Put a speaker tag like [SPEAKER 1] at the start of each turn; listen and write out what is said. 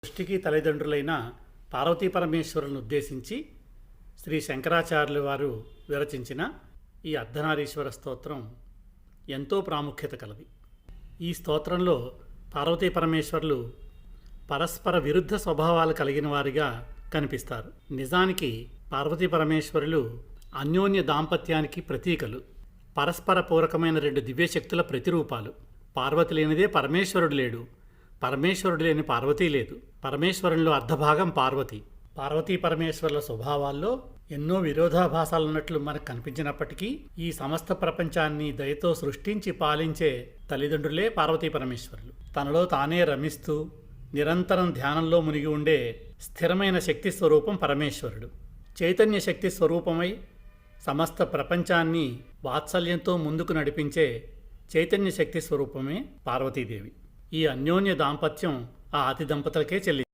[SPEAKER 1] సృష్టికి తల్లిదండ్రులైన పార్వతీ పరమేశ్వరులను ఉద్దేశించి శ్రీ శంకరాచార్యులు వారు విరచించిన ఈ అర్ధనారీశ్వర స్తోత్రం ఎంతో ప్రాముఖ్యత కలది. ఈ స్తోత్రంలో పార్వతీ పరమేశ్వరులు పరస్పర విరుద్ధ స్వభావాలు కలిగిన వారిగా కనిపిస్తారు. నిజానికి పార్వతీ పరమేశ్వరులు అన్యోన్య దాంపత్యానికి ప్రతీకలు, పరస్పర పూరకమైన రెండు దివ్యశక్తుల ప్రతిరూపాలు. పార్వతి లేనిదే పరమేశ్వరుడు లేడు, పరమేశ్వరుడు లేని పార్వతీ లేదు. పరమేశ్వరంలో అర్ధభాగం పార్వతి. పార్వతీ పరమేశ్వరుల స్వభావాల్లో ఎన్నో విరోధాభాసాలున్నట్లు మనకు కనిపించినప్పటికీ ఈ సమస్త ప్రపంచాన్ని దయతో సృష్టించి పాలించే తల్లిదండ్రులే పార్వతీ పరమేశ్వరులు. తనలో తానే రమిస్తూ నిరంతరం ధ్యానంలో మునిగి ఉండే స్థిరమైన శక్తి స్వరూపం పరమేశ్వరుడు. చైతన్య శక్తి స్వరూపమై సమస్త ప్రపంచాన్ని వాత్సల్యంతో ముందుకు నడిపించే చైతన్య శక్తి స్వరూపమే పార్వతీదేవి. ఈ అన్యోన్య దాంపత్యం ఆ అతి దంపతులకే చెల్లి